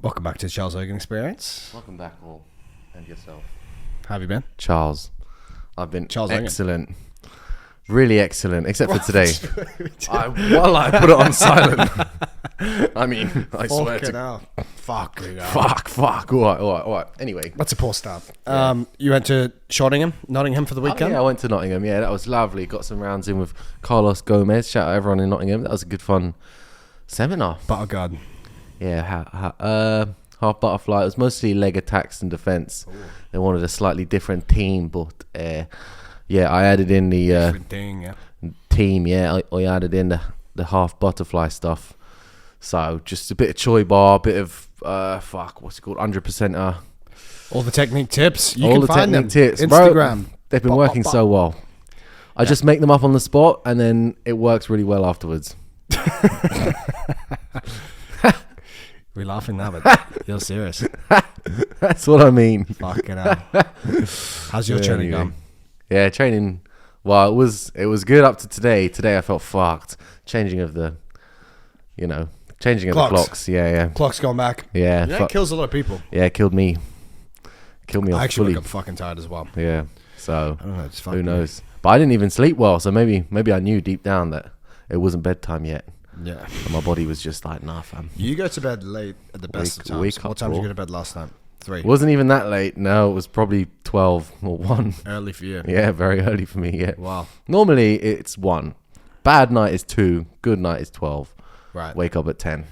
Welcome back to the Charles Eoghan Experience. Welcome back, all, and yourself. How have you been? Charles. I've been Charles excellent. Really excellent, except for today. I put it on silent. I mean, I swear to... Fuck. All right. Anyway. That's a poor start. You went to Nottingham for the weekend? Yeah, I went to Nottingham. Yeah, that was lovely. Got some rounds in with Carlos Gomez. Shout out everyone in Nottingham. That was a good fun seminar. Butterguard. Yeah, half butterfly. It was mostly leg attacks and defense. Ooh. They wanted a slightly different team, but yeah, I added in the team. Yeah, I added in the half butterfly stuff. So just a bit of choi bar, a bit of what's it called, 100%er. All the technique tips. You can find them. Tips, Instagram. Bro, they've been working so well. I just make them up on the spot, and then it works really well afterwards. We're laughing now, but you're serious. That's what I mean. Fucking hell. How's your training going? Yeah, training. Well, it was good up to today. Today I felt fucked. Changing of the clocks. Yeah. Clock's going back. Yeah. It kills a lot of people. Yeah, it killed me. Killed me off. I actually fully. wake up fucking tired as well. Yeah. So I don't know, it's who knows? But I didn't even sleep well, so maybe I knew deep down that it wasn't bedtime yet. Yeah. And my body was just like, nah, fam. You go to bed late at the best of times. What time did you go to bed last night? 3. It wasn't even that late. No, it was probably 12 or 1. Early for you. Yeah, very early for me, yeah. Wow. Normally it's 1. Bad night is 2. Good night is 12. Right. Wake up at 10.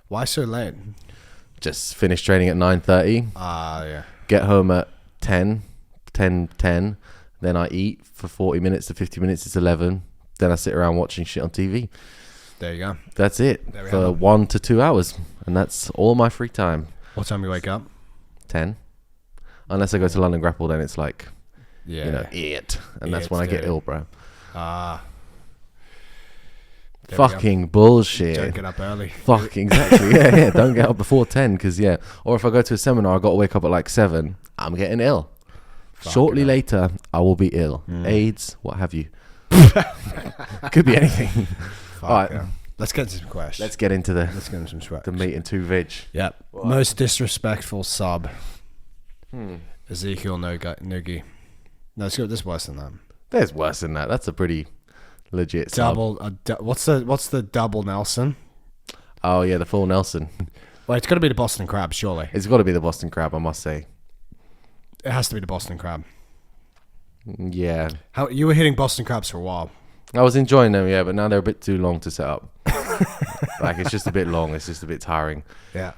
Why so late? Just finish training at 9:30. Yeah. Get home at 10. Then I eat for 40 minutes to 50 minutes. It's 11. Then I sit around watching shit on TV. There you go. That's it for 1 to 2 hours. And that's all my free time. What time do you wake up? 10. Unless I go to London Grapple, then it's like, eat. And that's when I get ill, bro. Fucking bullshit. Don't get up early. Fuck, exactly. Yeah. Don't get up before 10 because, yeah. Or if I go to a seminar, I got to wake up at like 7. I'm getting ill. Shortly later, I will be ill. AIDS, what have you. Could be anything. All right. Yeah. Let's get into some questions. Let's get into the meat and 2 veg. Yep. What? Most disrespectful sub. Ezekiel Noogie. No, let's go. There's worse than that. There's worse than that. That's a pretty legit double. What's the double Nelson? Oh yeah, the full Nelson. Well, it's got to be the Boston Crab, surely. It's got to be the Boston Crab, I must say. It has to be the Boston Crab. Yeah. How you were hitting Boston Crabs for a while. I was enjoying them, yeah, but now they're a bit too long to set up. Like it's just a bit long. It's just a bit tiring. Yeah.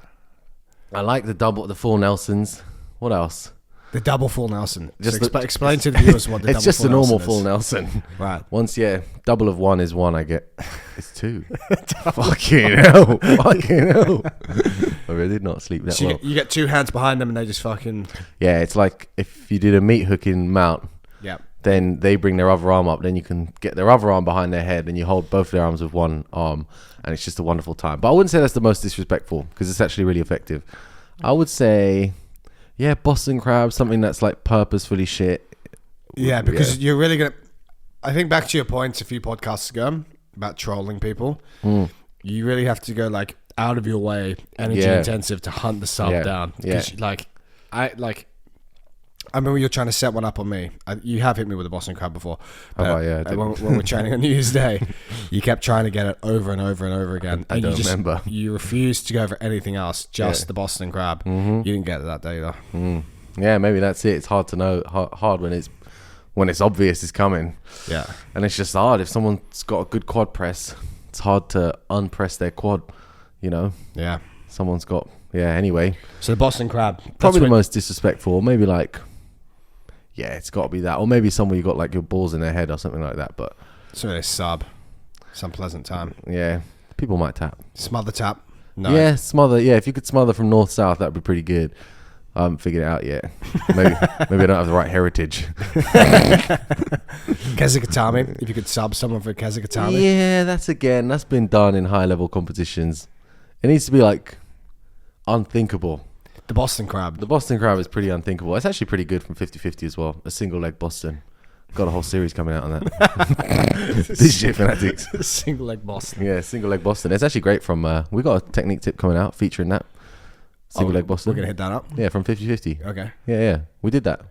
I like the full Nelsons. What else? The double full Nelson. Just explain to the viewers what the double full Nelson is. It's just a normal full Nelson. Right. Once, double of 1 is 1. I get. It's 2. Fucking hell. I really did not sleep that well. You get 2 hands behind them and they just fucking. Yeah, it's like if you did a meat hooking mount. Yeah. Then they bring their other arm up. Then you can get their other arm behind their head, and you hold both their arms with one arm, and it's just a wonderful time. But I wouldn't say that's the most disrespectful because it's actually really effective. I would say, Boston Crab, something that's like purposefully shit. Yeah, because you're really gonna. I think back to your points a few podcasts ago about trolling people. You really have to go like out of your way, energy intensive to hunt the sub down. Because I remember you're trying to set one up on me. You have hit me with a Boston Crab before. When we're training on New Year's Day, you kept trying to get it over and over and over again. I don't remember. You refused to go for anything else, just the Boston Crab. You didn't get it that day though. Yeah, maybe that's it. It's hard to know. Hard when it's obvious it's coming. Yeah, and it's just hard if someone's got a good quad press. It's hard to unpress their quad. Yeah, someone's got. Yeah. Anyway, so the Boston Crab, probably the most disrespectful. Maybe like. Yeah, it's got to be that. Or maybe somewhere you got like your balls in their head or something like that. But so they sub. Some pleasant time. Yeah. People might tap. Smother tap? No. Yeah, smother. Yeah, if you could smother from north-south, that would be pretty good. I haven't figured it out yet. Maybe I don't have the right heritage. Kezikatami. If you could sub someone for Kezikatami. Yeah, that's been done in high-level competitions. It needs to be like unthinkable. The Boston Crab. The Boston Crab is pretty unthinkable. It's actually pretty good from 50-50 as well. A single leg Boston. Got a whole series coming out on that. This shit fanatics. Single leg Boston. Yeah, single leg Boston. It's actually great from... we got a technique tip coming out featuring that. Single leg Boston. We're going to hit that up? Yeah, from 50-50. Okay. Yeah. We did that.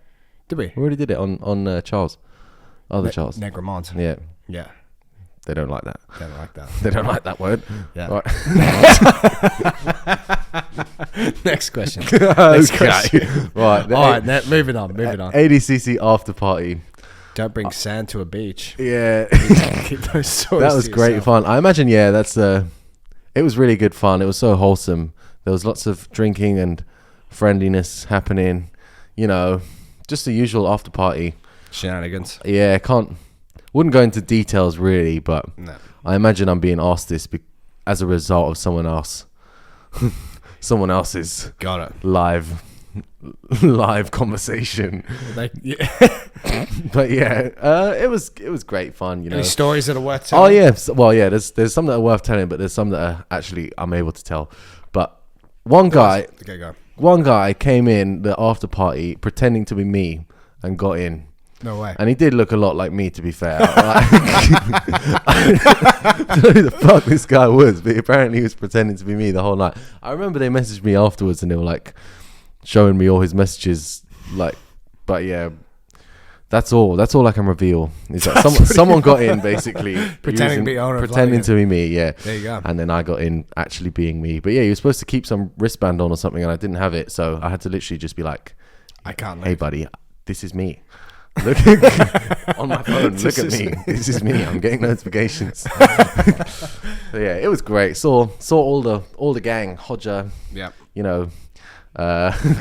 Did we? We already did it on Charles. Charles. Negromont. Yeah. Yeah. They don't like that. They don't like that. They don't like that word. Yeah. Right. Next question. Next question. Right. All right. Moving on. ADCC after party. Don't bring sand to a beach. Yeah. Keep those stories That was great fun. I imagine, it was really good fun. It was so wholesome. There was lots of drinking and friendliness happening. You know, just the usual after party. Shenanigans. Yeah, wouldn't go into details really, but no. I imagine I'm being asked this as a result of someone else's Got it. live conversation. Yeah. But yeah, it was great fun. You know, any stories that are worth telling? Oh yeah, well yeah, there's some that are worth telling, but there's some that are actually I'm able to tell. But one guy came in the after party pretending to be me and got in. No way. And he did look a lot like me, to be fair. I don't know who the fuck this guy was, but apparently he was pretending to be me the whole night. I remember they messaged me afterwards and they were like showing me all his messages. But yeah, that's all I can reveal. Is that someone got in basically pretending to be me. Yeah. There you go. And then I got in actually being me. But yeah, you were supposed to keep some wristband on or something, and I didn't have it, so I had to literally just be like, I can't. Hey, buddy, this is me. Look on my phone. Look at me. This is me. I'm getting notifications. So yeah, it was great. Saw all the gang. Hodger. Yeah. You know,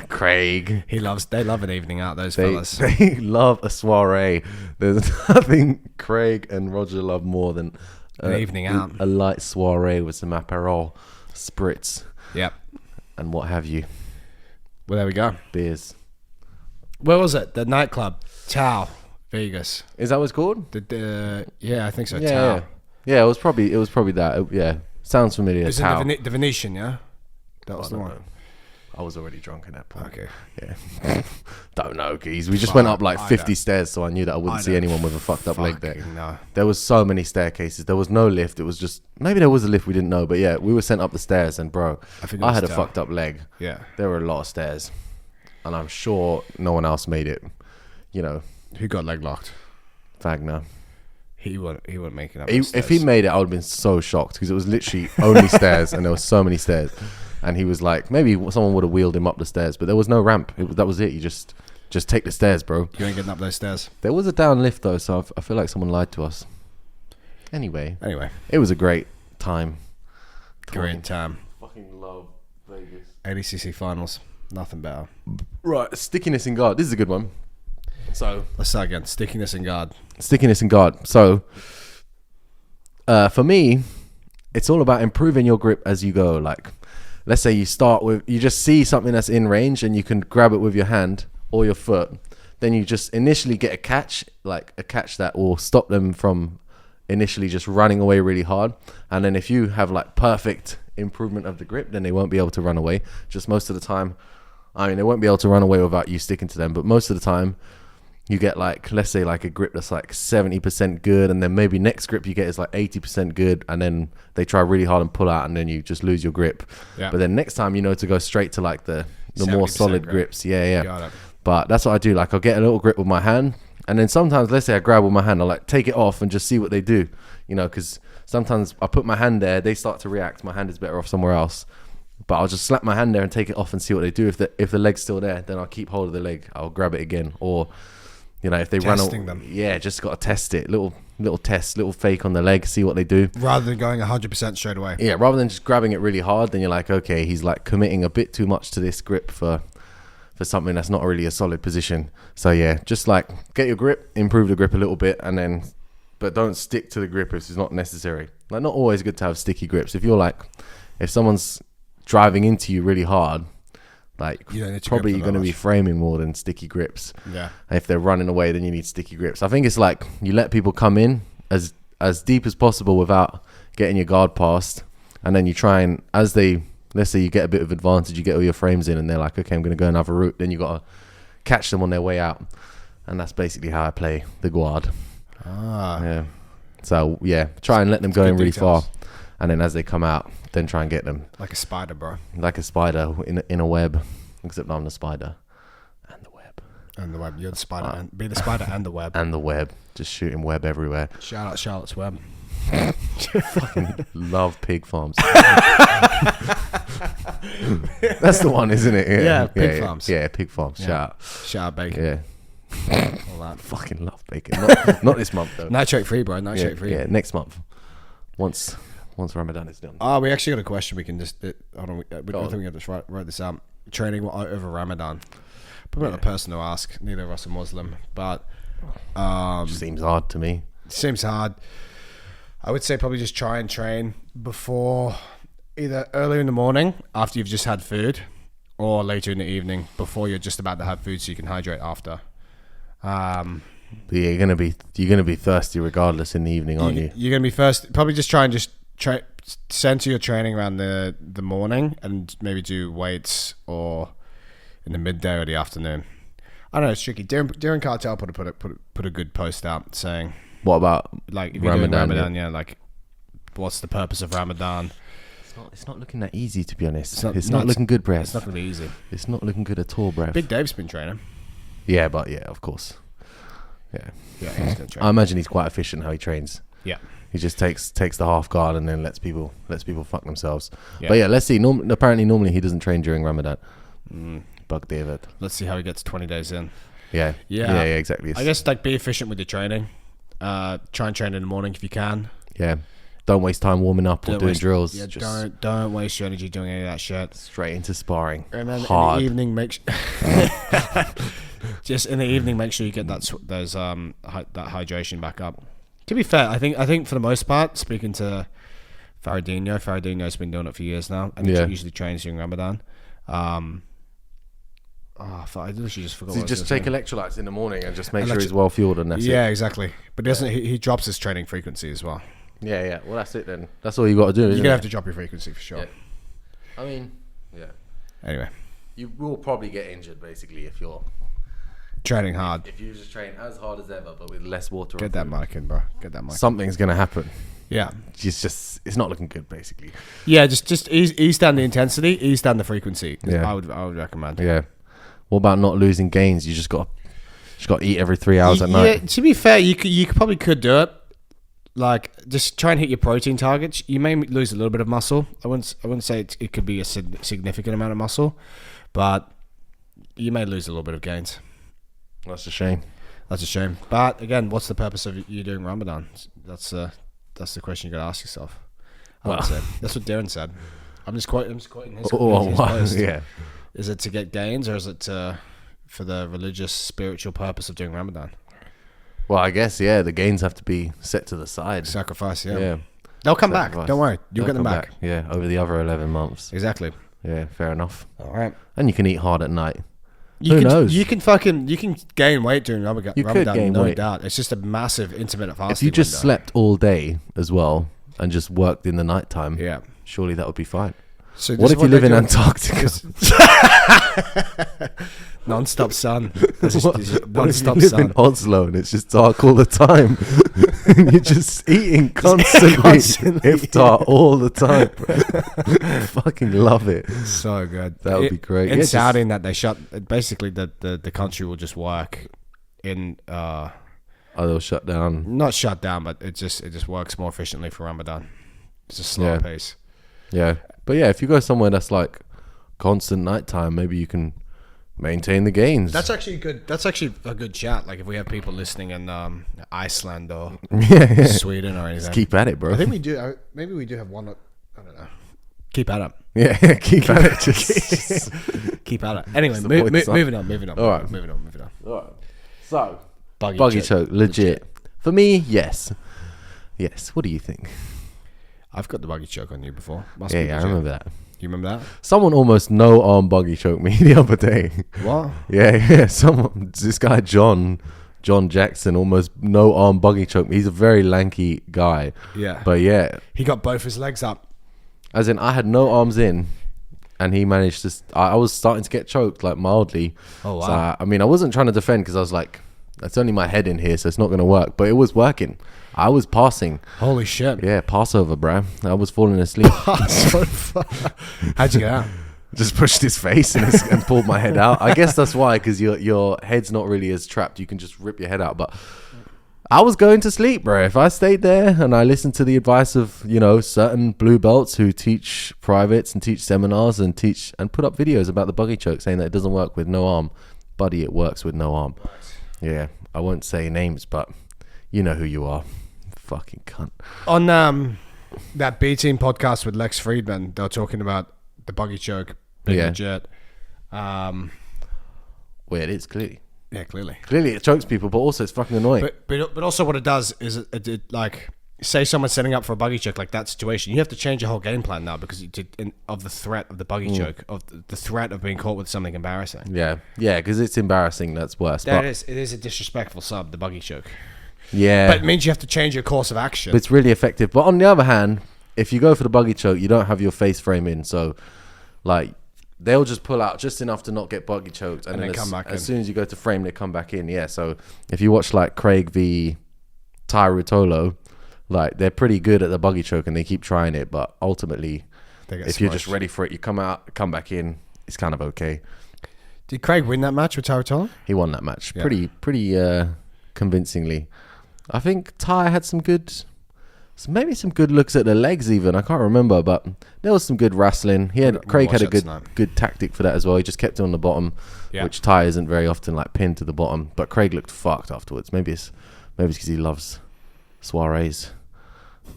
Craig. They love an evening out. Those fellas. They love a soiree. There's nothing Craig and Roger love more than an evening out. A light soiree with some Aperol, spritz. Yep. And what have you. Well, there we go. Beers. Where was it? The nightclub. Tau, Vegas. Is that what it's called? Yeah, I think so. Yeah, Tau. Yeah, it was probably that. Yeah, sounds familiar. It was in the Venetian, yeah. That was the one. I was already drunk at that point. Okay. Yeah. Don't know, geez. We just went up like 50 stairs, so I knew that I wouldn't see anyone with a fucked up leg there. No. There was so many staircases. There was no lift. It was just maybe there was a lift we didn't know, but yeah, we were sent up the stairs, and bro, I had a fucked up leg. Yeah. There were a lot of stairs, and I'm sure no one else made it. You know, who got leg locked? Wagner. He wouldn't make it up. If he made it, I would have been so shocked because it was literally only stairs, and there were so many stairs. And he was like, maybe someone would have wheeled him up the stairs, but there was no ramp. That was it. You just take the stairs, bro. You ain't getting up those stairs. There was a down lift though, so I feel like someone lied to us. Anyway, it was a great time. Great time. Fucking love Vegas. ADCC finals. Nothing better. Right, stickiness in guard. This is a good one. So let's start again. Stickiness in guard. Stickiness in guard. So for me, it's all about improving your grip as you go. Like, let's say you just see something that's in range and you can grab it with your hand or your foot. Then you just initially get a catch that will stop them from initially just running away really hard. And then if you have like perfect improvement of the grip, then they won't be able to run away. Just most of the time, I mean, they won't be able to run away without you sticking to them. But most of the time, you get like, let's say like a grip that's like 70% good, and then maybe next grip you get is like 80% good, and then they try really hard and pull out, and then you just lose your grip. Yeah. But then next time you know to go straight to like the more solid grips. Yeah. Got it. But that's what I do. Like I'll get a little grip with my hand, and then sometimes, let's say I grab with my hand, I'll like take it off and just see what they do. You know, because sometimes I put my hand there, they start to react. My hand is better off somewhere else. But I'll just slap my hand there and take it off and see what they do. If the leg's still there, then I'll keep hold of the leg. I'll grab it again, or you know, if they testing them. Yeah, just got to test it. Little test, little fake on the leg, see what they do. Rather than going 100% straight away. Yeah, rather than just grabbing it really hard, then you're like, okay, he's like committing a bit too much to this grip for something that's not really a solid position. So yeah, just like get your grip, improve the grip a little bit, and then, but don't stick to the grip if it's not necessary. Like, not always good to have sticky grips. If someone's driving into you really hard, like probably you're going to be framing more than sticky grips. Yeah. And if they're running away, then you need sticky grips. I think it's like you let people come in as deep as possible without getting your guard past, and then you try and, let's say you get a bit of advantage, you get all your frames in, and they're like, okay, I'm going to go another route. Then you got to catch them on their way out, and that's basically how I play the guard. Ah. Yeah. So yeah, try and let them go in really far. and then as they come out, then try and get them like a spider, bro. Like a spider in a web, except I'm the spider and the web. And the web. You're the spider. And be the spider and the web. And the web, just shooting web everywhere. Shout out Charlotte's Web. Fucking love pig farms. That's the one, isn't it? Yeah, pig farms. Yeah, pig farms. Yeah. Shout out bacon. Yeah. All that. Fucking love bacon. Not this month though. Nitrate free, bro. Nitrate free. Yeah, next month. Once Ramadan is done. We actually got a question. We can just hold on. I think we have to write this out. Training over Ramadan. Probably not the person to ask. Neither of us are Muslim, but seems hard to me. Seems hard. I would say probably just try and train before, either early in the morning after you've just had food, or later in the evening before you're just about to have food, so you can hydrate after. But yeah, you're gonna be thirsty regardless in the evening, aren't you? You're gonna be first. Probably just try and center your training around the morning, and maybe do weights or in the midday or the afternoon. I don't know, it's tricky. Darren Cartel put a good post out saying, what about like if you're Ramadan? Doing Ramadan, like what's the purpose of Ramadan? It's not looking that easy, to be honest. It's not looking good, bruv. It's not gonna be easy. It's not looking good at all, bruv. Big Dave's been training. Yeah, but yeah, of course. Yeah, he's gonna train. I imagine he's quite efficient how he trains. Yeah, he just takes the half guard and then lets people fuck themselves. Yeah. But yeah, let's see. Apparently, normally he doesn't train during Ramadan. Bug David. Let's see how he gets 20 days in. Yeah, exactly. I guess like be efficient with your training. Try and train in the morning if you can. Yeah, don't waste time warming up or doing drills. Yeah, don't waste your energy doing any of that shit. Straight into sparring. And then hard. In the evening, just in the evening, make sure you get that hydration back up. To be fair, I think for the most part, speaking to Faradinho's been doing it for years now, and he usually trains during Ramadan. I literally just forgot. So you just take electrolytes in the morning and just make sure he's well fueled, and that's it. Yeah, exactly. But doesn't he drops his training frequency as well? Yeah. Well, that's it then. That's all you got to do. You're gonna have to drop your frequency for sure. Yeah. I mean, yeah. Anyway, you will probably get injured basically if you're training hard. If you just train as hard as ever but with less water. Get that mic in, bro. Get that mic. Something's gonna happen. Yeah. It's not looking good basically. Yeah, just ease down the intensity, ease down the frequency. Yeah. I would recommend. Yeah. What about not losing gains? You just got to eat every 3 hours at night. Yeah, to be fair, you probably could do it. Like, just try and hit your protein targets. You may lose a little bit of muscle. I wouldn't say it could be a significant amount of muscle, but you may lose a little bit of gains. That's a shame. But again, what's the purpose of you doing Ramadan? That's the question you got to ask yourself. That's what Darren said. I'm just quoting his post. Yeah. Is it to get gains, or is it for the religious, spiritual purpose of doing Ramadan? Well, I guess, yeah, the gains have to be set to the side. Sacrifice, yeah. They'll come back. Don't worry. You'll get them back. Yeah, over the other 11 months. Exactly. Yeah, fair enough. All right. And you can eat hard at night. Who knows? You can gain weight during Ramadan. You could gain no weight. Doubt. It's just a massive intermittent fasting. If you just slept all day as well and just worked in the nighttime, yeah, surely that would be fine. So what if you live in Antarctica? Non-stop sun. What if you live in Oslo and it's just dark all the time? And you're just eating constantly. Iftar all the time. Fucking love it. So good. That would be great. In Saudi, that they shut. Basically, the country will just work in. They'll shut down. Not shut down, but it just works more efficiently for Ramadan. It's a slower pace. Yeah. But yeah, if you go somewhere that's like constant nighttime, maybe you can maintain the gains. That's actually good. That's actually a good chat. Like if we have people listening in Iceland or Sweden or anything. Just keep at it, bro. I think we do. Maybe we do have one. I don't know. Keep at it. Yeah, keep at it. Just keep at it. Anyway, moving on. All right. Moving on. All right. So, Buggy choke, legit. For me, yes. Yes. What do you think? I've got the buggy choke on you before. I remember that. You remember that? Someone almost no-arm buggy choked me the other day. What? Yeah. This guy, John Jackson, almost no-arm buggy choked me. He's a very lanky guy. Yeah. But yeah. He got both his legs up. As in, I had no arms in, and he managed to... I was starting to get choked, like, mildly. Oh, wow. So, I mean, I wasn't trying to defend because I was like, That's only my head in here, so it's not going to work. But it was working. I was passing. Holy shit. Yeah, Passover, bro. I was falling asleep. How'd you get out? Just pushed his face and pulled my head out. I guess that's why, because your head's not really as trapped. You can just rip your head out. But I was going to sleep, bro. If I stayed there and I listened to the advice of, certain blue belts who teach privates and teach seminars and put up videos about the buggy choke saying that it doesn't work with no arm. Buddy, it works with no arm. Yeah, I won't say names, but you know who you are. Fucking cunt. On that B Team podcast with Lex Friedman, they were talking about the buggy choke being legit. Well, it is clearly. Yeah, clearly. Clearly it chokes people, but also it's fucking annoying. But also what it does is it like, say someone's setting up for a buggy choke, like that situation, you have to change your whole game plan now because of the threat of the buggy choke, of the threat of being caught with something embarrassing. Yeah, because it's embarrassing. That's worse. It is a disrespectful sub, the buggy choke. Yeah. But it means you have to change your course of action. But it's really effective. But on the other hand, if you go for the buggy choke, you don't have your face frame in. So, like, they'll just pull out just enough to not get buggy choked. And then come back as soon as you go to frame, they come back in. Yeah, so if you watch, like, Craig v. Ty Rutolo, like, they're pretty good at the buggy choke and they keep trying it. But ultimately, if you're just ready for it, you come out, come back in. It's kind of okay. Did Craig win that match with Ty Rutolo? He won that match pretty convincingly. I think Ty had maybe some good looks at the legs even. I can't remember, but there was some good wrestling. Craig had a good tactic for that as well. He just kept it on the bottom, which Ty isn't very often, like, pinned to the bottom. But Craig looked fucked afterwards. Maybe it's because he loves soirees.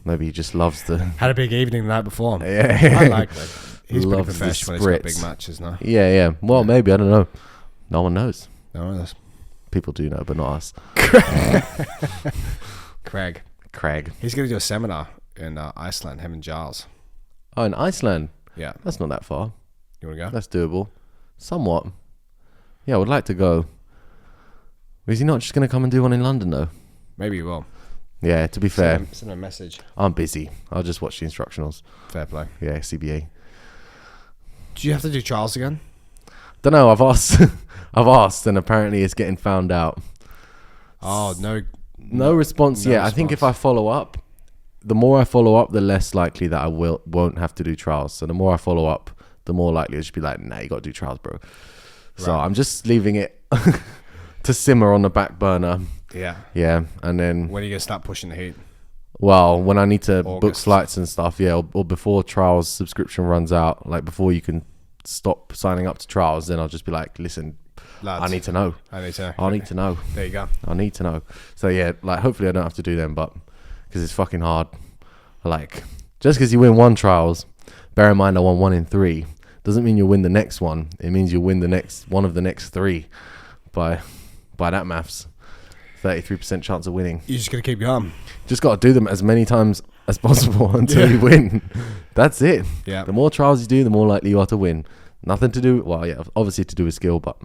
Maybe he just loves had a big evening the night before. Yeah, I like that. He's pretty professional when he's got big matches now. Yeah. Well, maybe, I don't know. No one knows. No one knows. People do know, but not us. Craig. He's going to do a seminar in Iceland, him and Giles. Oh, in Iceland? Yeah. That's not that far. You want to go? That's doable. Somewhat. Yeah, I would like to go. Is he not just going to come and do one in London, though? Maybe he will. Yeah, to be fair. Send him a message. I'm busy. I'll just watch the instructionals. Fair play. Yeah, CBA. Do you have to do trials again? Don't know. I've asked, and apparently it's getting found out. Oh, no response yet. I think if I follow up, the more I follow up, the less likely that I won't have to do trials. So the more I follow up, the more likely it should be like, nah, you got to do trials, bro. Right. So I'm just leaving it to simmer on the back burner. Yeah. And then when are you going to start pushing the heat? Well, when I need to book flights and stuff, or before trials subscription runs out, like before you can stop signing up to trials, then I'll just be like, listen, lads, I need to know. I need to know. There you go. I need to know. So yeah, like hopefully I don't have to do them, but because it's fucking hard. Like, just because you win one trials, bear in mind I won 1 in 3, doesn't mean you'll win the next one. It means you'll win the next one of the next 3 by that maths. 33% chance of winning. You just gotta keep going. Just gotta do them as many times as possible until you win. That's it. Yeah. The more trials you do, the more likely you are to win. Nothing to do, well, yeah, obviously to do with skill, but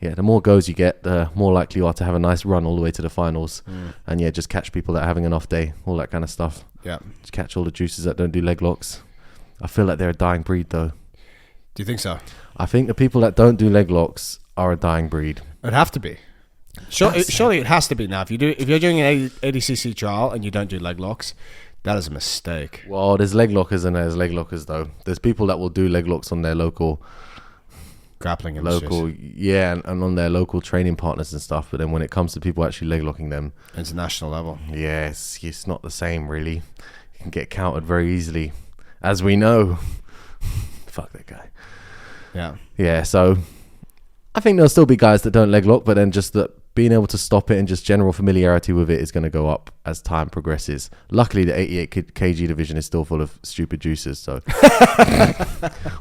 yeah, the more goes you get, the more likely you are to have a nice run all the way to the finals. And yeah, just catch people that are having an off day, all that kind of stuff. Yeah. Just catch all the juices that don't do leg locks. I feel like they're a dying breed, though. Do you think so? I think the people that don't do leg locks are a dying breed. It'd have to be. Surely it has to be now. If you're doing an ADCC trial and you don't do leg locks, that is a mistake. Well, there's leg lockers and there's leg lockers, though. There's people that will do leg locks on their local grappling industries. And on their local training partners and stuff. But then when it comes to people actually leg locking them, international level, it's not the same, really. You can get countered very easily, as we know. Fuck that guy. Yeah. So I think there'll still be guys that don't leg lock, but then just that being able to stop it and just general familiarity with it is going to go up as time progresses. Luckily, the 88 kg division is still full of stupid juicers, so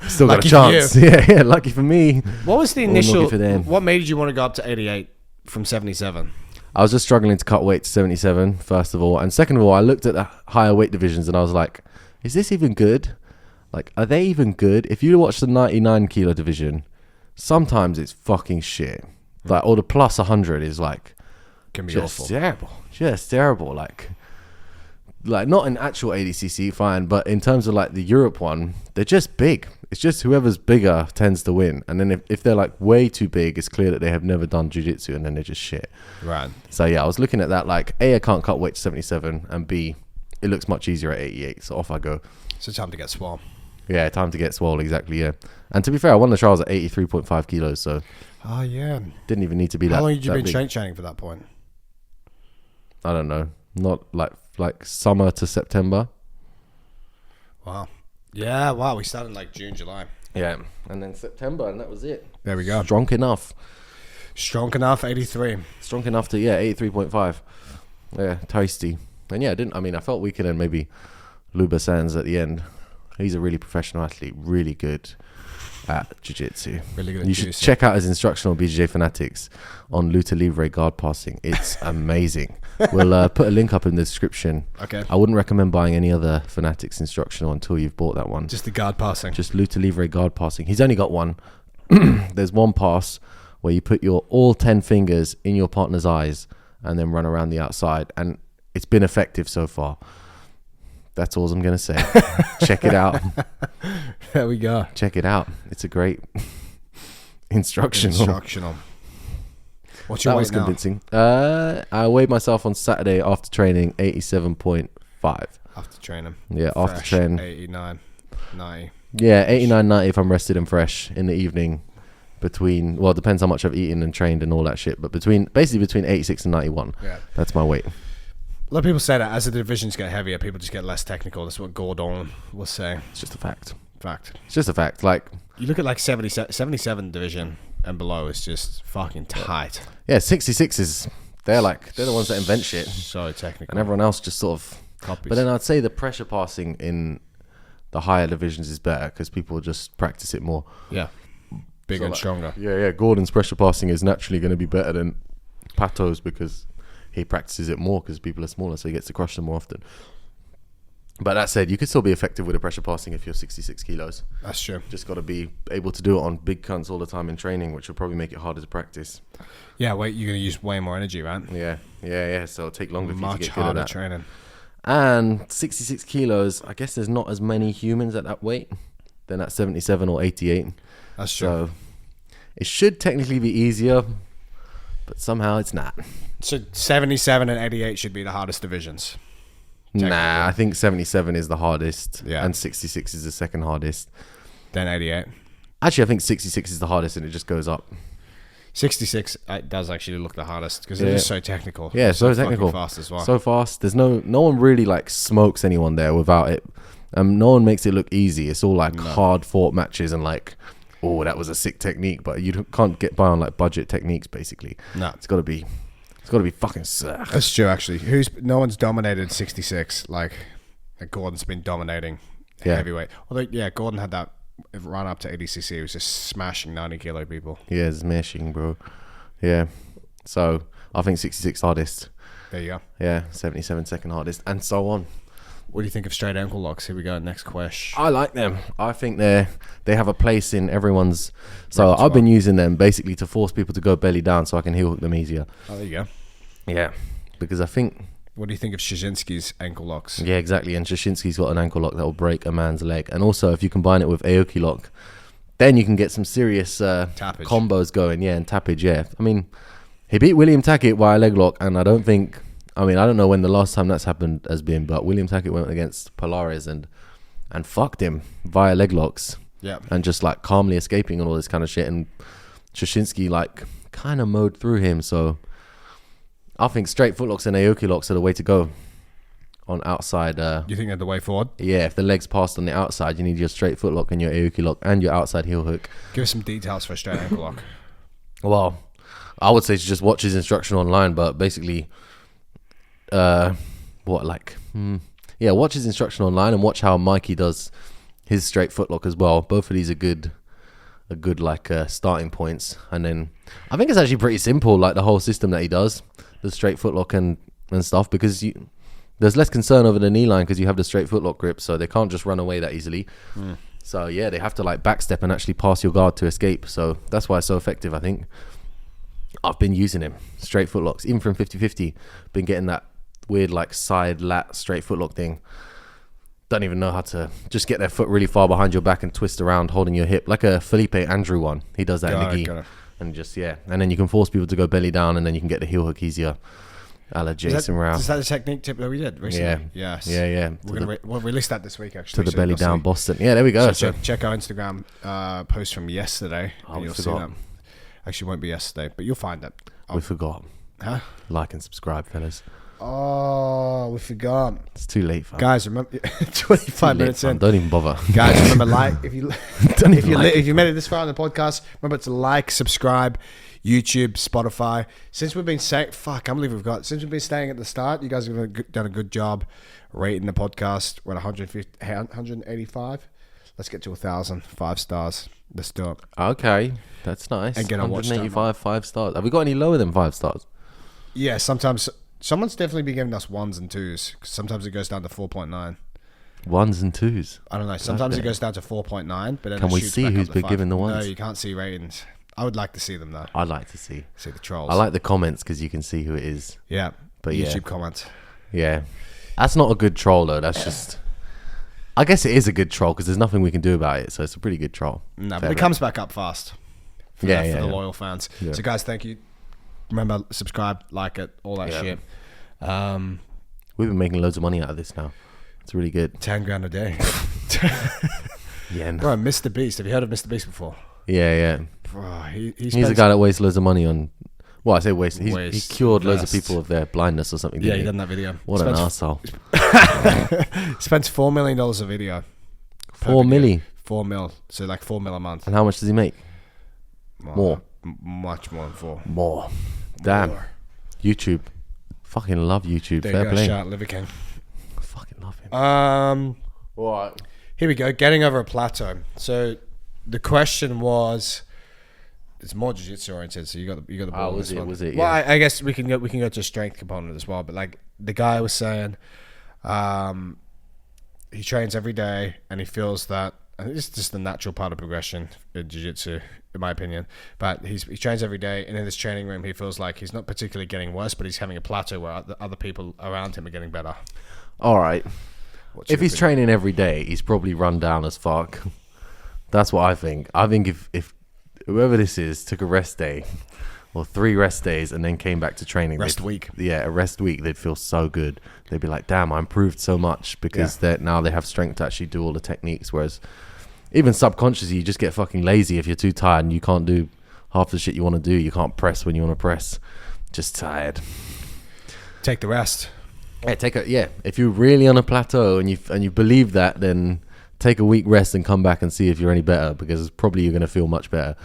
still got a chance. Yeah, lucky for me. What was the initial? What made you want to go up to 88 from 77? I was just struggling to cut weight to 77, first of all, and second of all, I looked at the higher weight divisions and I was like, is this even good? Like, are they even good? If you watch the 99 kilo division, sometimes it's fucking shit. Like, or the plus 100 is like, can be just awful. Just terrible. Like not in actual ADCC, fine, but in terms of like the Europe one, they're just big. It's just whoever's bigger tends to win. And then if they're like way too big, it's clear that they have never done jiu-jitsu, and then they're just shit. Right. So yeah, I was looking at that like, A, I can't cut weight to 77, and B, it looks much easier at 88. So off I go. So time to get swole. Yeah, time to get swole, exactly, yeah. And to be fair, I won the trials at 83.5 kilos, so... Oh, yeah. Didn't even need to be that. How long had you been big. training for that point? I don't know. Not like summer to September. Wow. Yeah, wow. We started like June, July. Yeah. And then September, and that was it. There we go. Strong enough, 83. Strong enough to, 83.5. Yeah, tasty. And yeah, I felt weaker than maybe Luba Sands at the end. He's a really professional athlete, really good at jiu-jitsu. Really good at You should check out his instructional BJJ Fanatics on Luta Livre guard passing. It's amazing. We'll put a link up in the description. Okay. I wouldn't recommend buying any other Fanatics instructional until you've bought that one. Just the guard passing. Just Luta Livre guard passing. He's only got one. There's one pass where you put your all 10 fingers in your partner's eyes and then run around the outside. And it's been effective so far. That's all I'm going to say. Check it out. There we go. Check it out. It's a great instructional. What's your That weight was now? convincing. I weighed myself on Saturday after training 87.5. After training. Yeah, after Fresh, training. 89, 90. Yeah, 89, 90 if I'm rested and fresh in the evening. Between, well, it depends how much I've eaten and trained and all that shit. But basically between 86 and 91. Yeah. That's my weight. A lot of people say that as the divisions get heavier, people just get less technical. That's what Gordon will say. It's just a fact. It's just a fact. Like, you look at like 77 division and below is just fucking tight. Yeah, 66 they're the ones that invent shit. So technical. And everyone else just sort of copies. But then I'd say the pressure passing in the higher divisions is better because people just practice it more. Yeah. Bigger and stronger. Yeah. Gordon's pressure passing is naturally going to be better than Pato's because he practices it more because people are smaller, so he gets to crush them more often. But that said, you could still be effective with a pressure passing if you're 66 kilos. That's true. Just got to be able to do it on big cunts all the time in training, which will probably make it harder to practice. Yeah, you're going to use way more energy, right? Yeah. So it'll take longer for you to get good at that. Training. And 66 kilos, I guess there's not as many humans at that weight than at 77 or 88. That's true. So it should technically be easier, but somehow it's not. So 77 and 88 should be the hardest divisions. Nah, I think 77 is the hardest, yeah, and 66 is the second hardest. Then 88. Actually, I think 66 is the hardest, and it just goes up. 66 does actually look the hardest because they're just so technical. Yeah, so technical, fast as well. So fast. There's no one really like smokes anyone there without it. No one makes it look easy. It's all like hard fought matches and like, oh, that was a sick technique, but you can't get by on like budget techniques basically. No, it's got to be fucking sick. That's true, actually. No one's dominated 66 like Gordon's been dominating heavyweight. Although, Gordon had that run up to ADCC. He was just smashing 90 kilo people. Yeah, smashing, bro. Yeah. So I think 66 hardest. There you go. Yeah, 77 second hardest, and so on. What do you think of straight ankle locks? Here we go. Next question. I like them. I think they have a place in everyone's. So I've been using them basically to force people to go belly down so I can heel hook them easier. Oh, there you go. Yeah, because I think. What do you think of Szynski's ankle locks? Yeah, exactly. And Szynski's got an ankle lock that will break a man's leg. And also, if you combine it with Aoki lock, then you can get some serious combos going. Yeah, and tappage. Yeah, I mean, he beat William Tackett via leg lock, and I don't know when the last time that's happened has been, but William Tackett went against Polaris and fucked him via leg locks. Yeah. And just like calmly escaping and all this kind of shit. And Szynski like kind of mowed through him. So I think straight footlocks and Aoki locks are the way to go on outside. You think they're the way forward? Yeah, if the leg's passed on the outside, you need your straight footlock and your Aoki lock and your outside heel hook. Give us some details for a straight ankle lock. Well, I would say to just watch his instruction online, but basically, watch his instruction online and watch how Mikey does his straight footlock as well. Both of these are good starting points. And then I think it's actually pretty simple, like the whole system that he does, the straight footlock and stuff, because there's less concern over the knee line because you have the straight footlock grip, so they can't just run away that easily. So yeah, they have to like backstep and actually pass your guard to escape. So that's why it's so effective, I think. I've been using him straight footlocks, even from 50-50. Been getting that weird like side lat straight footlock thing. don't even know how to just get their foot really far behind your back and twist around holding your hip, like a Felipe Andrew one. He does that in the gi. And just, and then you can force people to go belly down, and then you can get the heel hook easier. A la Jason Rouse. Is that a technique tip that we did recently? Yeah. Yes. Yeah. We'll release that this week, actually. To the belly down Boston. Yeah, there we go. So check our Instagram post from yesterday. Oh, you'll see that. Actually, it won't be yesterday, but you'll find it. We forgot. Huh? Like and subscribe, fellas. Oh, we forgot. It's too late, fam. Guys, remember 25 minutes in. Don't even bother. Guys, remember if you made it this far on the podcast, remember to like, subscribe, YouTube, Spotify. Since we've been saying, I can't believe we've got. Since we've been staying at the start, you guys have done a good job rating the podcast. We're at 185. Let's get to 1,000. 5 stars. Let's do it. Okay, that's nice. And get on watch time. 185 5 stars. Have we got any lower than 5 stars? Yeah, sometimes. Someone's definitely been giving us 1s and 2s. Sometimes it goes down to 4.9. 1s and 2s. I don't know. Sometimes it goes down to 4.9. But then can we see who's been giving the 1s? No, you can't see ratings. I would like to see them though. I'd like to see the trolls. I like the comments because you can see who it is. Yeah, but YouTube comments. Yeah, that's not a good troll though. That's just. I guess it is a good troll because there's nothing we can do about it. So it's a pretty good troll. No, but it comes back up fast. For the loyal fans. Yeah. So guys, thank you. Remember, subscribe, like it, all that shit. We've been making loads of money out of this now. It's really good. 10 grand a day. Yeah. Bro, Mr. Beast. Have you heard of Mr. Beast before? Yeah. Bro, he's a guy that wastes loads of money on. Well, I say waste. He cured loads of people of their blindness or something. Yeah, he done that video. What an arsehole. Spends $4 million a video. 4 milli? 4 mil. So like 4 mil a month. And how much does he make? More. Much more than 4. More. Damn. More. YouTube. Fucking love YouTube. There Fair you go, play. shout Liver King. Fucking love him. Right. Here we go. Getting over a plateau. So the question was, it's more jiu-jitsu oriented. So you got the ball. Was it? Well, I guess we can go to strength component as well. But like the guy was saying, he trains every day and he feels that. I think it's just the natural part of progression in jiu-jitsu, in my opinion. But he trains every day, and in this training room, he feels like he's not particularly getting worse, but he's having a plateau where the other people around him are getting better. All right. If he's training every day, he's probably run down as fuck. That's what I think. I think if whoever this is took a rest day or 3 rest days and then came back to training. A rest week, they'd feel so good. They'd be like, damn, I improved so much because now they have strength to actually do all the techniques. Whereas even subconsciously, you just get fucking lazy if you're too tired and you can't do half the shit you want to do. You can't press when you want to press. Just tired. Take the rest. Yeah, if you're really on a plateau and you believe that, then take a week rest and come back and see if you're any better, because probably you're going to feel much better.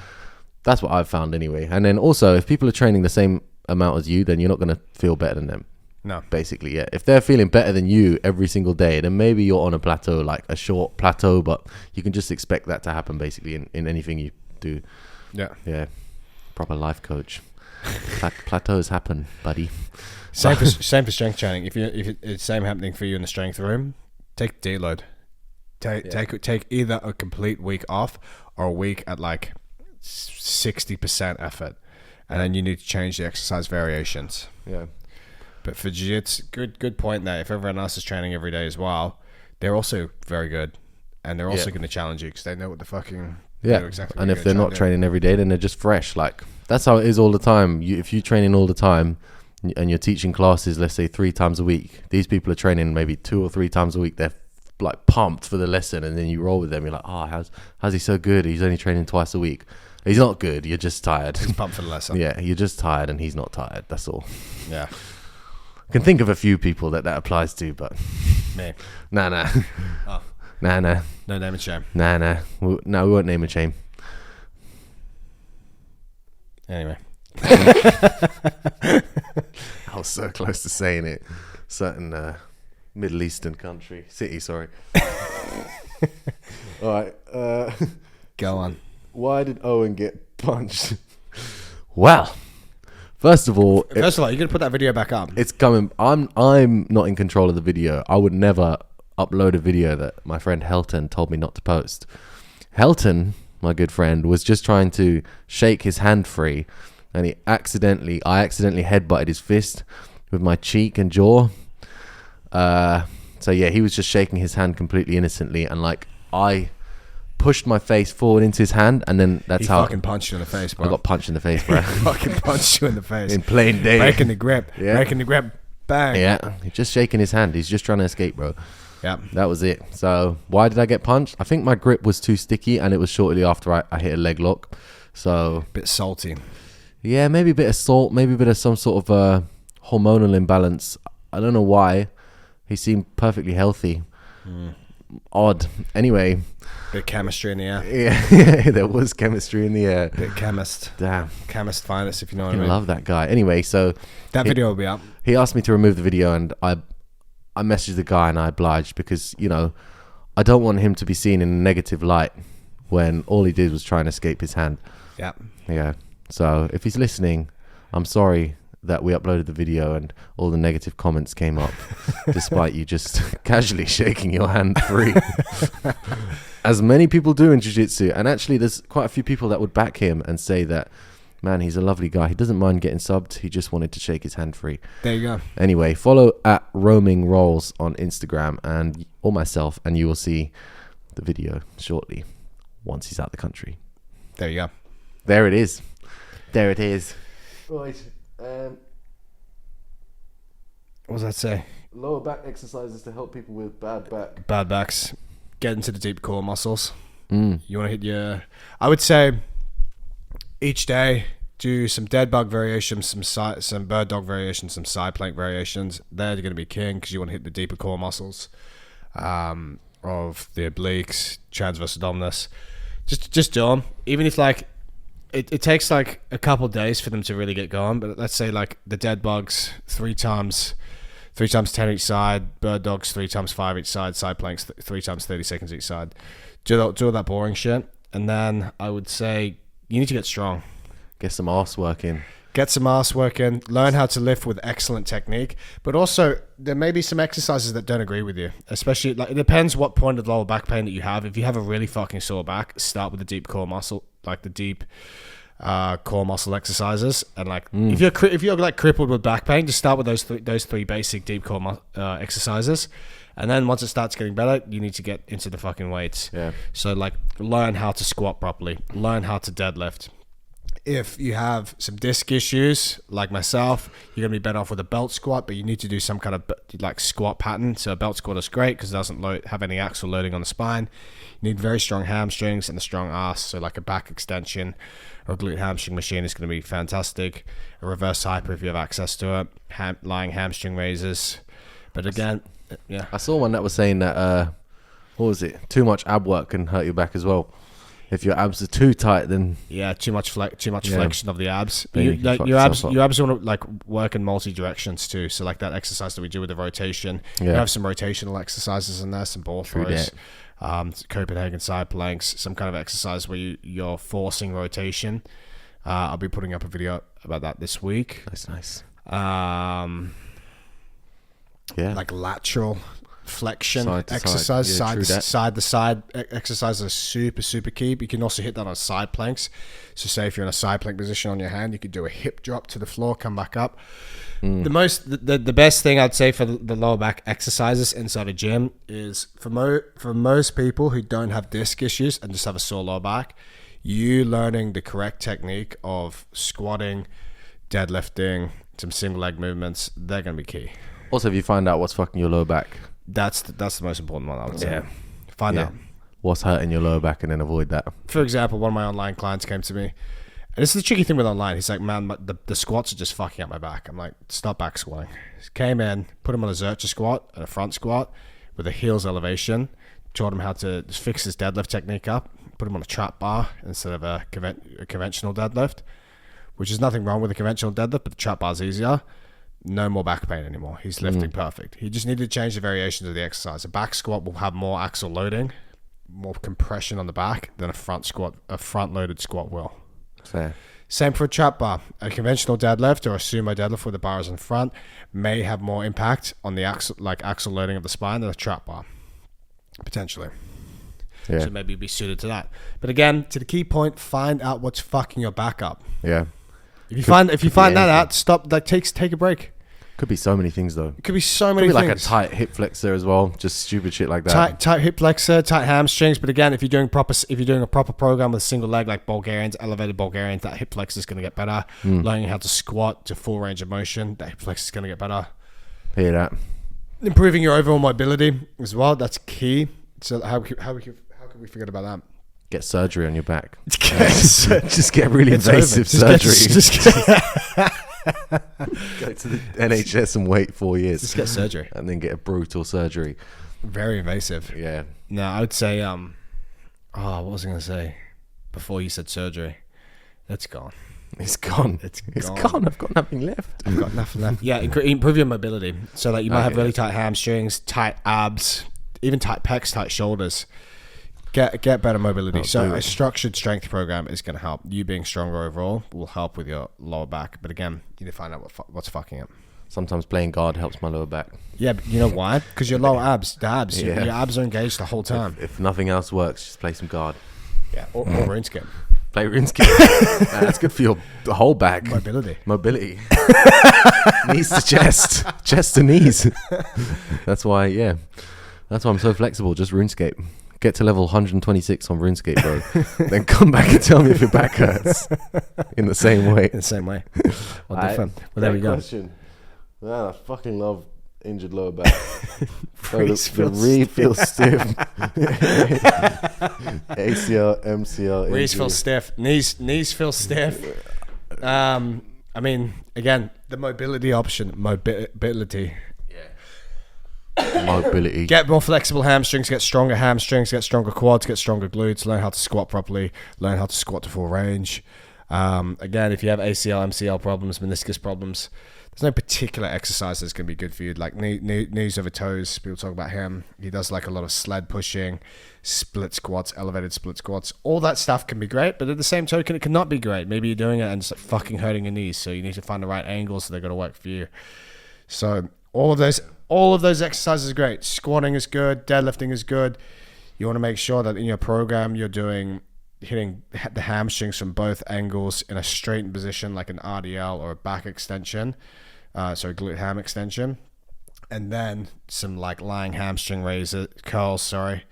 That's what I've found anyway. And then also, if people are training the same amount as you, then you're not going to feel better than them. No. Basically, yeah. If they're feeling better than you every single day, then maybe you're on a plateau, like a short plateau, but you can just expect that to happen basically in anything you do. Yeah. Yeah. Proper life coach. Plateaus happen, buddy. Same for strength training. If it's same happening for you in the strength room, take deload. Take either a complete week off or a week at like 60% effort, and then you need to change the exercise variations. Yeah. But for jiu-jitsu, good point there. If everyone else is training every day as well, they're also very good, and they're also going to challenge you because they know what the fucking exactly. And if they're not training every day, then they're just fresh. Like that's how it is all the time. If you're training all the time and you're teaching classes, let's say 3 times a week, these people are training maybe 2 or 3 times a week. They're like pumped for the lesson, and then you roll with them. You're like, how's he so good? He's only training twice a week. He's not good. You're just tired. He's pumped for the lesson. Yeah, you're just tired, and he's not tired. That's all. Yeah. I can think of a few people that applies to, but me. Nah. Oh. Nah. No name and shame. Nah. We won't name and shame. Anyway. I was so close to saying it. Certain Middle Eastern city, sorry. All right. Go on. Why did Owen get punched? Well, first of all, you're gonna put that video back up. It's coming. I'm not in control of the video. I would never upload a video that my friend Helton told me not to post. Helton, my good friend, was just trying to shake his hand free, and I accidentally headbutted his fist with my cheek and jaw. So So yeah, he was just shaking his hand completely innocently, and like I pushed my face forward into his hand, and then that's how fucking punched you in the face, bro. I got punched in the face, bro. Fucking punched you in the face in plain day, breaking the grip. Bang. Yeah, he's just shaking his hand. He's just trying to escape, bro. Yeah, that was it. So why did I get punched? I think my grip was too sticky, and it was shortly after I hit a leg lock. So bit salty. Yeah, maybe a bit of salt, maybe a bit of some sort of hormonal imbalance. I don't know why. He seemed perfectly healthy. Odd. Anyway. Bit of chemistry in the air. Yeah, there was chemistry in the air. Bit chemist. Damn. Chemist finest, if you know what I mean. I love that guy. Anyway, so that video will be up. He asked me to remove the video, and I messaged the guy, and I obliged because, you know, I don't want him to be seen in a negative light when all he did was try and escape his hand. Yeah. Yeah. So if he's listening, I'm sorry that we uploaded the video and all the negative comments came up despite you just casually shaking your hand free. As many people do in jiu-jitsu. And actually there's quite a few people that would back him and say that, man, he's a lovely guy. He doesn't mind getting subbed. He just wanted to shake his hand free. There you go. Anyway, follow at Roaming Rolls on Instagram or myself, and you will see the video shortly once he's out the country. There you go. There it is. There it is. Right. What does that say? Lower back exercises to help people with bad back. Bad backs. Get into the deep core muscles. You want to hit your... I would say each day do some dead bug variations, some bird dog variations, some side plank variations. They're going to be king because you want to hit the deeper core muscles of the obliques, transverse abdominis. Just do them. Even if like... It takes like a couple days for them to really get going, but let's say like the dead bugs 3 times 10 each side, bird dogs 3 times 5 each side planks 3 times 30 seconds each side. Do all that boring shit, and then I would say you need to get strong. Get some ass work in. Learn how to lift with excellent technique, but also there may be some exercises that don't agree with you, especially like it depends what point of lower back pain that you have. If you have a really fucking sore back, start with the deep core muscle, like the deep core muscle exercises, and like if you're like crippled with back pain, just start with those three basic deep core exercises, and then once it starts getting better, you need to get into the fucking weights. Yeah. So like learn how to squat properly, learn how to deadlift. If you have some disc issues, like myself, you're going to be better off with a belt squat, but you need to do some kind of like squat pattern. So a belt squat is great because it doesn't have any axial loading on the spine. You need very strong hamstrings and a strong ass. So like a back extension or a glute hamstring machine is going to be fantastic. A reverse hyper if you have access to it. Lying hamstring raises. But again, yeah. I saw one that was saying that, what was it? Too much ab work can hurt your back as well. If your abs are too tight, then too much flexion of the abs. But your abs want to like work in multi directions too. So like that exercise that we do with the rotation, you have some rotational exercises in there, some ball throws, Copenhagen side planks, some kind of exercise where you're forcing rotation. I'll be putting up a video about that this week. That's nice. Like lateral flexion side exercise, side to side exercises are super key. But you can also hit that on side planks. So say if you're in a side plank position on your hand, you could do a hip drop to the floor, come back up. The best thing I'd say for the lower back exercises inside a gym is for most people who don't have disc issues and just have a sore lower back, you learning the correct technique of squatting, deadlifting, some single leg movements, they're going to be key. Also, if you find out what's fucking your lower back, that's the most important one, I would say. Find out what's hurting your lower back and then avoid that. For example, one of my online clients came to me, and this is the tricky thing with online. He's like, man, the squats are just fucking up my back. I'm like, stop back squatting. He came in, put him on a Zercher squat and a front squat with a heels elevation, taught him how to fix his deadlift technique up, put him on a trap bar instead of a conventional deadlift, which is nothing wrong with a conventional deadlift, but the trap bar is easier. No more back pain anymore. He's lifting perfect. He just needed to change the variations of the exercise. A back squat will have more axial loading, more compression on the back than a front loaded squat will. Fair. Same for a trap bar. A conventional deadlift or a sumo deadlift where the bar is in front may have more impact on the axial loading of the spine than a trap bar, potentially. Yeah. So maybe be suited to that. But again, to the key point, find out what's fucking your back up. Yeah. If you find that out, stop. Take a break. Could be so many things though. It could be so many things. things. Like a tight hip flexor as well. Just stupid shit like that. Tight hip flexor, tight hamstrings. But again, if you're doing a proper program with a single leg like Bulgarians, elevated Bulgarians, that hip flexor is going to get better. Learning how to squat to full range of motion, that hip flexor is going to get better. Hear that? Improving your overall mobility as well. That's key. So how can we forget about that? Get surgery on your back. Just get really invasive surgery. Go to the NHS and wait 4 years. Just get surgery. And then get a brutal surgery. Very invasive. Yeah. No, I would say, what was I going to say before you said surgery? It's gone. It's gone. It's gone. I've got nothing left. I've got nothing left. Yeah, improve your mobility. So that you might have really tight hamstrings, tight abs, even tight pecs, tight shoulders. Get better mobility. So a structured strength program is going to help. You being stronger overall will help with your lower back. But again, you need to find out what's fucking it. Sometimes playing guard helps my lower back. Yeah, but you know why? Because your lower abs, your abs are engaged the whole time. If nothing else works, just play some guard. Yeah, or RuneScape. Play RuneScape. That's good for your whole back. Mobility. Knees to chest. Chest to knees. That's why I'm so flexible. Just RuneScape. Get to level 126 on RuneScape, bro. Then come back and tell me if your back hurts. In the same way. In the same way. Well, different. Well, there we go. Question. Man, I fucking love injured lower back. The Reed feels stiff. ACL, MCL. Reeds feel stiff. Knees feel stiff. I mean, again, the mobility option. Mobility. Mobility. Get more flexible hamstrings, get stronger quads, get stronger glutes, learn how to squat properly, learn how to squat to full range. Again, if you have ACL, MCL problems, meniscus problems, there's no particular exercise that's going to be good for you. Like knees over toes, people talk about him. He does like a lot of sled pushing, split squats, elevated split squats. All that stuff can be great, but at the same token, it cannot be great. Maybe you're doing it and it's like fucking hurting your knees, so you need to find the right angle so they're going to work for you. So all of those exercises are great. Squatting is good. Deadlifting is good. You want to make sure that in your program you're hitting the hamstrings from both angles in a straightened position, like an RDL or a back extension, so a glute ham extension, and then some like lying hamstring curls, or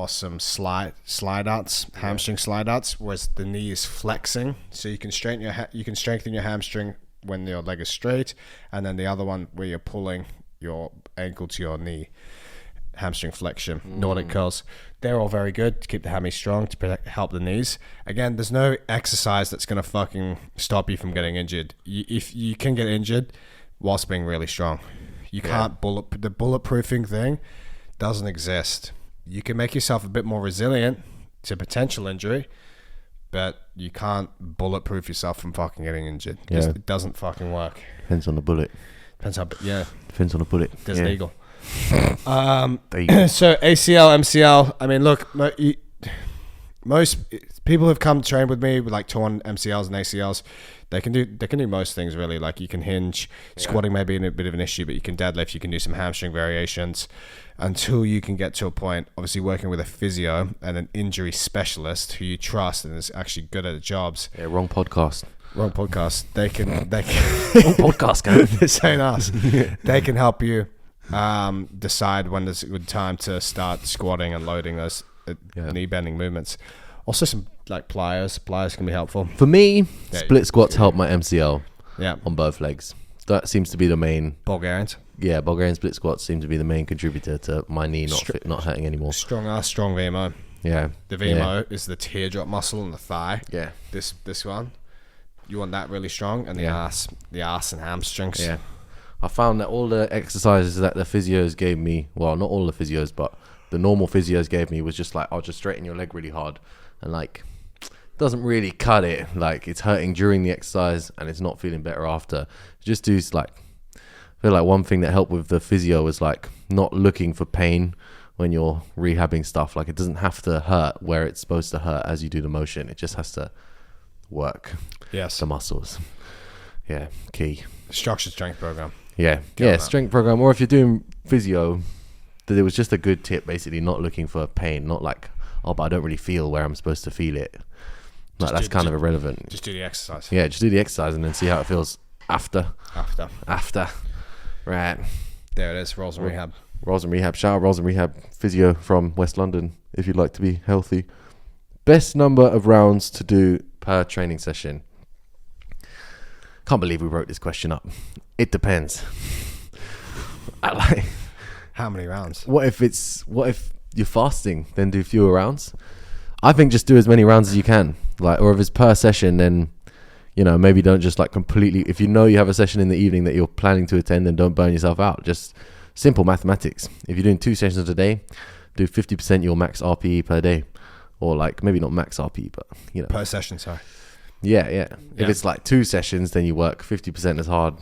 some slide outs, hamstring slide outs, whereas the knee is flexing, so you can strengthen your hamstring when your leg is straight, and then the other one where you're pulling your ankle to your knee, hamstring flexion, Nordic curls. They're all very good to keep the hammy strong, to help the knees. Again, there's no exercise that's going to fucking stop you from getting injured. If you can get injured whilst being really strong. You can't the bulletproofing thing doesn't exist. You can make yourself a bit more resilient to potential injury, but you can't bulletproof yourself from fucking getting injured. It doesn't fucking work. Depends on the bullet. Depends on the bullet. There's legal. So ACL, MCL. I mean, look, most people have come train with me with like torn MCLs and ACLs. They can do most things really. Like you can hinge, squatting may be a bit of an issue, but you can deadlift. You can do some hamstring variations until you can get to a point. Obviously, working with a physio and an injury specialist who you trust and is actually good at the jobs. Yeah, wrong podcast. They can wrong podcast, guy. This ain't us. They can help you decide when there's a good time to start squatting and loading those knee bending movements. Also, some like pliers can be helpful. For me, split squats help my MCL. Yeah, on both legs. That seems to be the main. Bulgarians. Yeah, Bulgarian split squats seem to be the main contributor to my knee not hurting anymore. Strong VMO. Yeah, the VMO is the teardrop muscle in the thigh. Yeah, this one. You want that really strong, and the ass and hamstrings. Yeah, I found that all the exercises that the physios gave me, well, not all the physios, but the normal physios gave me was just like, I'll just straighten your leg really hard, and like, doesn't really cut it. Like, it's hurting during the exercise, and it's not feeling better after. Just do like, I feel like one thing that helped with the physio was like not looking for pain when you're rehabbing stuff. Like, it doesn't have to hurt where it's supposed to hurt as you do the motion. It just has to work. Yes. The muscles. Yeah, key. Structured strength program. Yeah. Strength program. Or if you're doing physio, that it was just a good tip, basically, not looking for pain. Not like, oh, but I don't really feel where I'm supposed to feel it. Like, that's kind of irrelevant. Just do the exercise. Yeah, just do the exercise and then see how it feels after. Right. There it is. Rolls and Rehab. Rolls and Rehab. Shout out Rolls and Rehab physio from West London if you'd like to be healthy. Best number of rounds to do per training session. Can't believe we wrote this question up. It depends. I like. How many rounds? What if you're fasting, then do fewer rounds? I think just do as many rounds as you can. Like, or if it's per session, then, you know, maybe don't just like completely, if you know you have a session in the evening that you're planning to attend, then don't burn yourself out. Just simple mathematics. If you're doing 2 sessions a day, do 50% your max RPE per day. Or like, maybe not max RPE, but, you know. Per session, sorry. Yeah. If it's like 2 sessions, then you work 50% as hard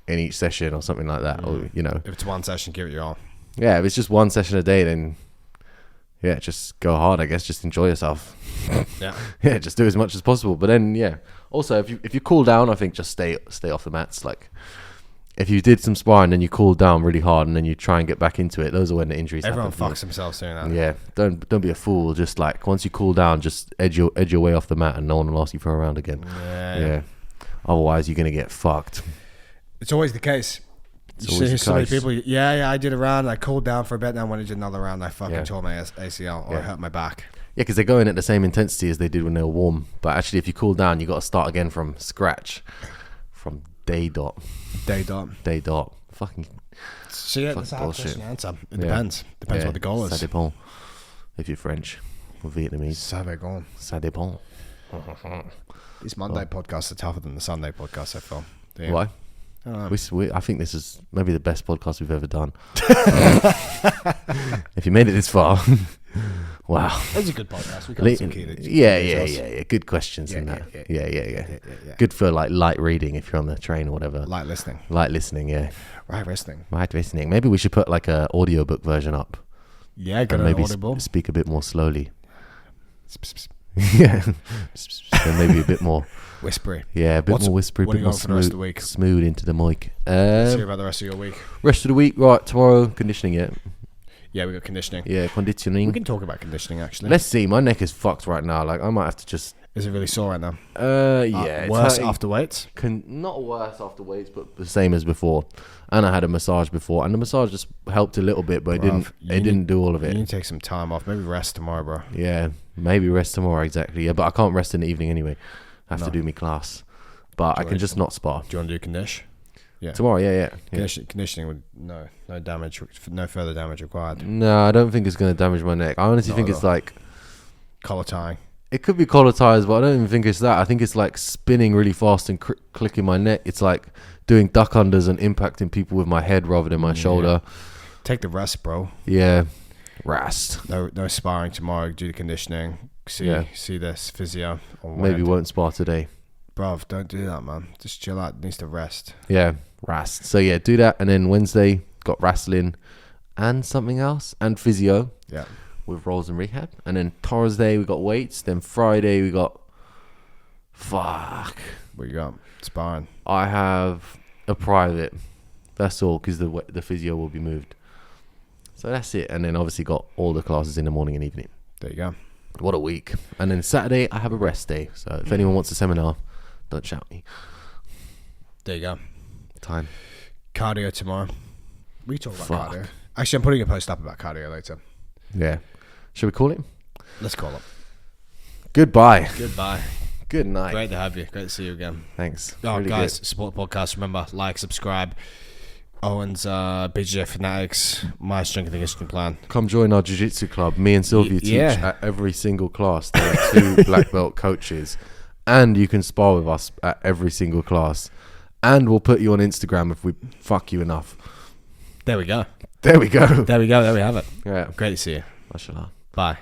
in each session or something like that. Or, you know. If it's 1 session, give it your all. Yeah, if it's just 1 session a day, then yeah, just go hard, I guess. Just enjoy yourself. Yeah, just do as much as possible. But then, yeah. Also, if you cool down, I think just stay off the mats. Like, if you did some sparring and you cooled down really hard and then you try and get back into it, those are when the injuries happen. Everyone fucks themselves doing that. Yeah, don't be a fool. Just like once you cool down, just edge your way off the mat, and no one will ask you for a round again. Yeah. Otherwise, you're gonna get fucked. It's always the case. You see so many people. I did a round. I cooled down for a bit. Then when I did another round, I fucking tore my ACL or I hurt my back. Yeah, because they're going at the same intensity as they did when they were warm. But actually, if you cool down, you got to start again from scratch, from day dot. Fucking. See, that's a hard question to answer. It depends. Depends what the goal is. Ça dépend. If you're French or Vietnamese. Ça dépend. Ça dépend. These Monday podcasts are tougher than the Sunday podcasts, I feel. Why? I think this is maybe the best podcast we've ever done. If you made it this far, wow. It's a good podcast. We got some key. Yeah. Good questions in that. Yeah. Good for like light reading if you're on the train or whatever. Light listening, yeah. Right listening. Maybe we should put like a audiobook version up. Yeah, good. And maybe speak a bit more slowly. Yeah. And maybe a bit more whispery. Yeah, a bit more whispery, a bit more smooth into the mic. Let's hear about the rest of your week. Rest of the week, right, tomorrow, conditioning, yeah. Yeah, we got conditioning. Yeah, conditioning. We can talk about conditioning, actually. Let's see, my neck is fucked right now. Like, I might have to just... Is it really sore right now? Yeah. Worse after weights? Not worse after weights, but the same as before. And I had a massage before, and the massage just helped a little bit, but it didn't do all of it. You need to take some time off. Maybe rest tomorrow, bro. Yeah, maybe rest tomorrow, exactly. Yeah, but I can't rest in the evening anyway. I have to do my class. But I can just not spar. Do you want to do condition? Yeah. Tomorrow, yeah. Conditioning with no damage, no further damage required. No, I don't think it's going to damage my neck. I honestly think it's like... collar tying. It could be collar ties, but I don't even think it's that. I think it's like spinning really fast and clicking my neck. It's like doing duck unders and impacting people with my head rather than my shoulder. Take the rest, bro. Yeah. Rest. No sparring tomorrow. Do the conditioning. See this physio. Maybe won't spar today. Bruv, don't do that, man. Just chill out. It needs to rest. Yeah, rest. So yeah, do that. And then Wednesday, got wrestling and something else. And physio. Yeah. With rolls and rehab. And then Thursday, we got weights. Then Friday, we got... Fuck. What you got? Sparring. I have a private. That's all, because the physio will be moved. So that's it. And then obviously got all the classes in the morning and evening. There you go. What a week. And then Saturday, I have a rest day. So if anyone wants a seminar, don't shout me. There you go. Time. Cardio tomorrow. We talk about cardio. Actually, I'm putting a post up about cardio later. Yeah. Should we call it? Let's call it. Goodbye. Good night. Great to have you. Great to see you again. Thanks. Really guys, support the podcast. Remember, like, subscribe. Owen's BJJ Fanatics, my strength and conditioning plan. Come join our jiu-jitsu club. Me and Sylvia teach at every single class. There are 2 black belt coaches. And you can spar with us at every single class. And we'll put you on Instagram if we fuck you enough. There we go. There we go. There we have it. Yeah. Great to see you. Mashallah. Bye.